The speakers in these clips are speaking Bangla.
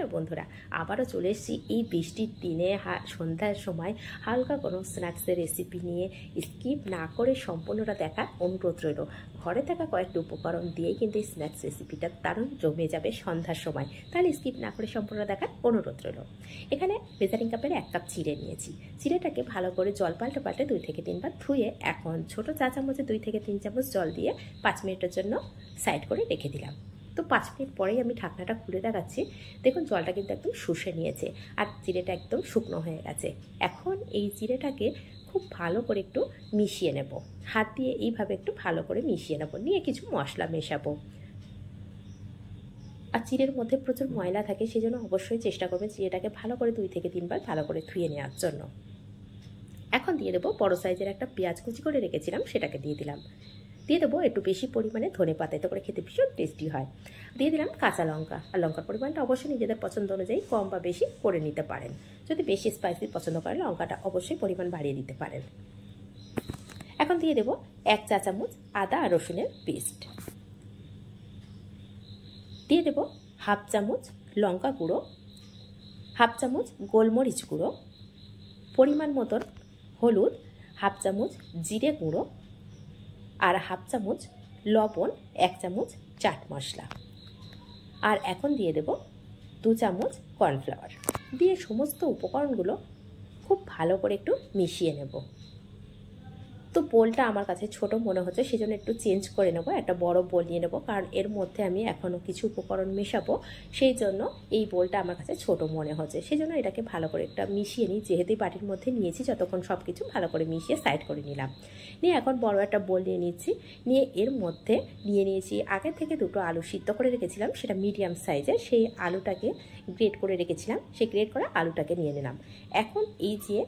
নমস্কার বন্ধুরা, আবারও চলে এসেছি এই বৃষ্টির দিনে সন্ধ্যার সময় হালকা কোনো স্ন্যাক্সের রেসিপি নিয়ে। স্কিপ না করে সম্পূর্ণটা দেখার অনুরোধ রইল। ঘরে থাকা কয়েকটি উপকরণ দিয়েই কিন্তু এই স্ন্যাক্স রেসিপিটা দারুণ জমে যাবে সন্ধ্যার সময়, তাহলে স্কিপ না করে সম্পূর্ণ দেখার অনুরোধ রইল। এখানে মেজারিং কাপের 1 কাপ চিড়ে নিয়েছি। চিড়েটাকে ভালো করে জল পাল্টে 2 থেকে 3 বার ধুয়ে এখন ছোটো চা চামচে 2 থেকে 3 চামচ জল দিয়ে 5 মিনিটের জন্য সাইড করে রেখে দিলাম। তো 5 মিনিট পরেই আমি ঢাকনাটা খুলে দেখাচ্ছি। দেখুন জলটা কিন্তু একদম শুষে নিয়েছে আর চিড়েটা একদম শুকনো হয়ে গেছে। এখন এই চিড়েটাকে খুব ভালো করে একটু মিশিয়ে নেব, হাত দিয়ে এইভাবে একটু ভালো করে মিশিয়ে নেব, নিয়ে কিছু মশলা মেশাবো। আর চিড়ের মধ্যে প্রচুর ময়লা থাকে, সেই জন্য অবশ্যই চেষ্টা করবেন চিড়েটাকে ভালো করে 2 থেকে 3 বার ভালো করে ধুয়ে নেওয়ার জন্য। এখন দিয়ে দেবো বড় সাইজের একটা পেঁয়াজ কুচি করে রেখেছিলাম, সেটাকে দিয়ে দিলাম। দিয়ে দেবো একটু বেশি পরিমাণে ধনেপাতা, এতে করে খেতে ভীষণ টেস্টি হয়। দিয়ে দিলাম কাঁচা লঙ্কা, আর লঙ্কার পরিমাণটা অবশ্যই নিজেদের পছন্দ অনুযায়ী কম বা বেশি করে নিতে পারেন। যদি বেশি স্পাইসি পছন্দ করেন লঙ্কাটা অবশ্যই পরিমাণ বাড়িয়ে দিতে পারেন। এখন দিয়ে দেবো 1 চা চামচ আদা আর রসুনের পেস্ট। দিয়ে দেবো হাফ চামচ লঙ্কা গুঁড়ো, হাফ চামচ গোলমরিচ গুঁড়ো, পরিমাণ মতন হলুদ, হাফ চামচ জিরে গুঁড়ো, আর হাফ চামচ লবণ, 1 চামচ চাট মশলা। আর এখন দিয়ে দেব 2 চামচ কর্নফ্লাওয়ার। দিয়ে সমস্ত উপকরণগুলো খুব ভালো করে একটু মিশিয়ে নেব। তো বোলটা আমার কাছে ছোট মনে হচ্ছে, সেজন্য একটু চেঞ্জ করে নেব, একটা বড় বোল নিয়ে নেব, কারণ এর মধ্যে আমি এখনও কিছু উপকরণ মেশাবো, সেই জন্য এই বোলটা আমার কাছে ছোট মনে হচ্ছে। সেই জন্য এটাকে ভালো করে একটা মিশিয়ে নিই, যেহেতু বাটির মধ্যে নিয়েছি, যতক্ষণ সব কিছু ভালো করে মিশিয়ে সাইড করে নিলাম। নিয়ে এখন বড় একটা বোল নিয়ে নিচ্ছি, নিয়ে এর মধ্যে নিয়ে নিয়েছি আগে থেকে 2টো আলু সিদ্ধ করে রেখেছিলাম, সেটা মিডিয়াম সাইজের, সেই আলুটাকে গ্রেট করে রেখেছিলাম, সেই গ্রেট করা আলুটাকে নিয়ে নিলাম। এখন এই যে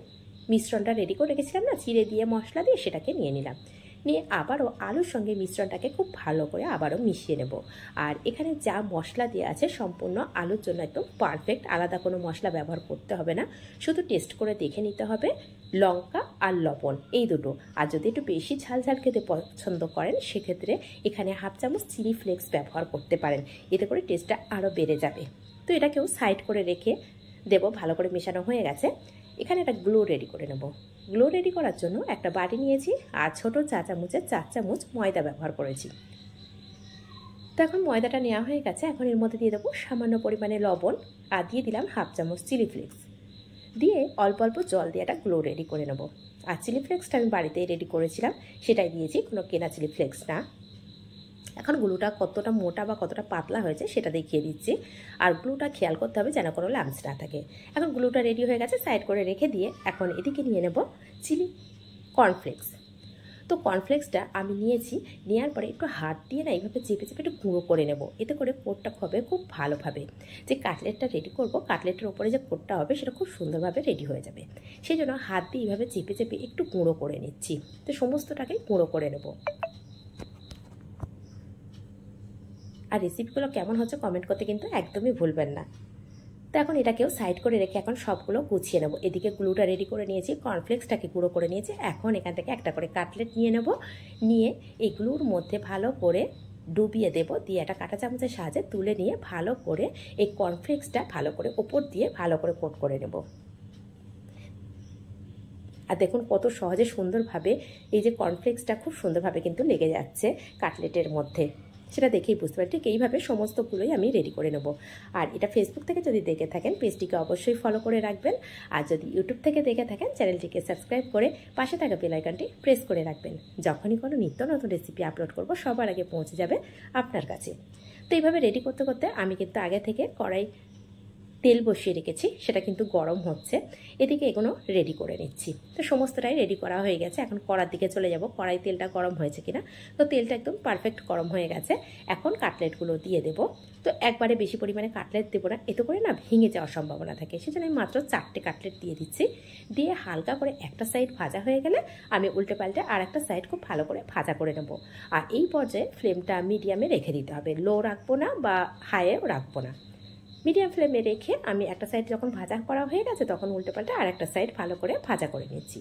মিশ্রণটা রেডি করে রেখেছিলাম না চিড়ে দিয়ে মশলা দিয়ে, সেটাকে নিয়ে নিলাম। নিয়ে আবারও আলুর সঙ্গে মিশ্রণটাকে খুব ভালো করে আবারও মিশিয়ে নেব। আর এখানে যা মশলা দেওয়া আছে সম্পূর্ণ আলুর জন্য একদম পারফেক্ট, আলাদা কোনো মশলা ব্যবহার করতে হবে না, শুধু টেস্ট করে দেখে নিতে হবে লঙ্কা আর লবণ এই দুটো। আর যদি একটু বেশি ঝাল ঝাল খেতে পছন্দ করেন সেক্ষেত্রে এখানে হাফ চামচ চিলি ফ্লেক্স ব্যবহার করতে পারেন, এতে করে টেস্টটা আরও বেড়ে যাবে। তো এটাকেও সাইড করে রেখে দেব। ভালো করে মেশানো হয়ে গেছে, এখানে একটা গ্লু রেডি করে নেব। গ্লু রেডি করার জন্য একটা বাটি নিয়েছি আর ছোটো চা চামচের 4 চামচ ময়দা ব্যবহার করেছি। তো এখন ময়দাটা নেওয়া হয়ে গেছে, এখন এর মধ্যে দিয়ে দেবো সামান্য পরিমাণে লবণ, আর দিয়ে দিলাম হাফ চামচ চিলি ফ্লেক্স। দিয়ে অল্প অল্প জল দিয়ে একটা গ্লু রেডি করে নেব। আর চিলি ফ্লেক্সটা আমি বাড়িতেই রেডি করেছিলাম, সেটাই দিয়েছি, কোনো কেনা চিলি ফ্লেক্স না। এখন গ্লুটা কতটা মোটা বা কতটা পাতলা হয়েছে সেটা দেখিয়ে দিচ্ছি। আর গ্লুটা খেয়াল করতে হবে যেন কোনো লাম্পস না থাকে। এখন গ্লুটা রেডি হয়ে গেছে, সাইড করে রেখে দিয়ে এখন এদিকে নিয়ে নেব চিলি কর্নফ্লেক্স। তো কর্নফ্লেক্সটা আমি নিয়েছি, নেওয়ার পরে একটু হাত দিয়ে না এইভাবে চেপে চেপে একটু গুঁড়ো করে নেব, এতে করে কোটটা হবে খুব ভালোভাবে। যে কাটলেটটা রেডি করব, কাটলেটের ওপরে যে কোটটা হবে সেটা খুব সুন্দরভাবে রেডি হয়ে যাবে। সেই জন্য হাত দিয়ে এইভাবে চেপে চেপে একটু গুঁড়ো করে নিচ্ছি। তো সমস্তটাকে গুঁড়ো করে নেব। আর রেসিপিগুলো কেমন হচ্ছে কমেন্ট করতে কিন্তু একদমই ভুলবেন না। তো এখন এটাকেও সাইড করে রেখে এখন সবগুলো গুছিয়ে নেব। এদিকে গ্লুটা রেডি করে নিয়েছি, কর্নফ্লেক্সটাকে গুঁড়ো করে নিয়েছি, এখন এখান থেকে একটা করে কাটলেট নিয়ে নেব। নিয়ে এই গ্লুর মধ্যে ভালো করে ডুবিয়ে দেব, দিয়ে একটা কাঁটা চামচের সাহায্যে তুলে নিয়ে ভালো করে এই কর্নফ্লেক্সটা ভালো করে ওপর দিয়ে ভালো করে কোট করে নেব। আর দেখুন কত সহজে সুন্দরভাবে এই যে কর্নফ্লেক্সটা খুব সুন্দরভাবে কিন্তু লেগে যাচ্ছে কাটলেটের মধ্যে, সেটা দেখেই বুঝতে পারি। ঠিক এইভাবে সমস্তগুলোই আমি রেডি করে নেব। আর এটা ফেসবুক থেকে যদি দেখে থাকেন পেজটিকে অবশ্যই ফলো করে রাখবেন, আর যদি ইউটিউব থেকে দেখে থাকেন চ্যানেলটিকে সাবস্ক্রাইব করে পাশে থাকা বেল আইকনটি প্রেস করে রাখবেন। যখনই কোনো নিত্য নতুন রেসিপি আপলোড করব সবার আগে পৌঁছে যাবে আপনার কাছে। তো এইভাবে রেডি করতে করতে আমি কিন্তু আগে থেকে কড়াই তেল বসিয়ে রেখেছি, সেটা কিন্তু গরম হচ্ছে, এদিকে এগুলো রেডি করে নিচ্ছি। তো সমস্তটাই রেডি করা হয়ে গেছে, এখন কড়ার দিকে চলে যাব কড়াই তেলটা গরম হয়েছে কিনা। তো তেলটা একদম পারফেক্ট গরম হয়ে গেছে, এখন কাটলেটগুলো দিয়ে দেব। তো একবারে বেশি পরিমাণে কাটলেট দেবো না, এতে করে না ভেঙে যাওয়ার সম্ভাবনা থাকে, সেজন্য আমি মাত্র 4টে কাটলেট দিয়ে দিচ্ছি। দিয়ে হালকা করে একটা সাইড ভাজা হয়ে গেলে আমি উল্টে পাল্টে আর একটা সাইড খুব ভালো করে ভাজা করে নেব। আর এই পর্যায়ে ফ্লেমটা মিডিয়ামে রেখে দিতে হবে, লো রাখবো না বা হাইয়েও রাখবো না। মিডিয়াম ফ্লেমে রেখে আমি একটা সাইড যখন ভাজা করা হয়ে গেছে তখন উল্টে পাল্টে আর একটা সাইড ভালো করে ভাজা করে নিচ্ছি।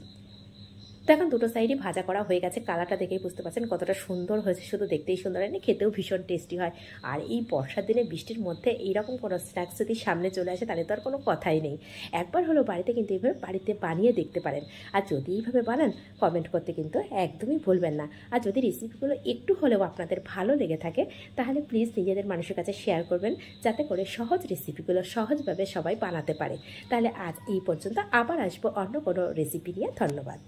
তো এখন দুটো সাইডই ভাজা করা হয়ে গেছে। কালারটা দেখেই বুঝতে পারছেন কতটা সুন্দর হয়েছে, শুধু দেখতেই সুন্দর হয়নি, খেতেও ভীষণ টেস্টি হয়। আর এই বর্ষার দিনে বৃষ্টির মধ্যে এইরকম কোনো স্ন্যাক্স যদি সামনে চলে আসে তাহলে তো আর কোনো কথাই নেই। একবার হলো বাড়িতে কিন্তু এইভাবে বাড়িতে বানিয়ে দেখতে পারেন। আর যদি এইভাবে বানান কমেন্ট করতে কিন্তু একদমই ভুলবেন না। আর যদি রেসিপিগুলো একটু হলেও আপনাদের ভালো লেগে থাকে তাহলে প্লিজ নিজেদের মানুষের কাছে শেয়ার করবেন, যাতে করে সহজ রেসিপিগুলো সহজভাবে সবাই বানাতে পারে। তাহলে আজ এই পর্যন্ত, আবার আসবো অন্য কোনো রেসিপি নিয়ে। ধন্যবাদ।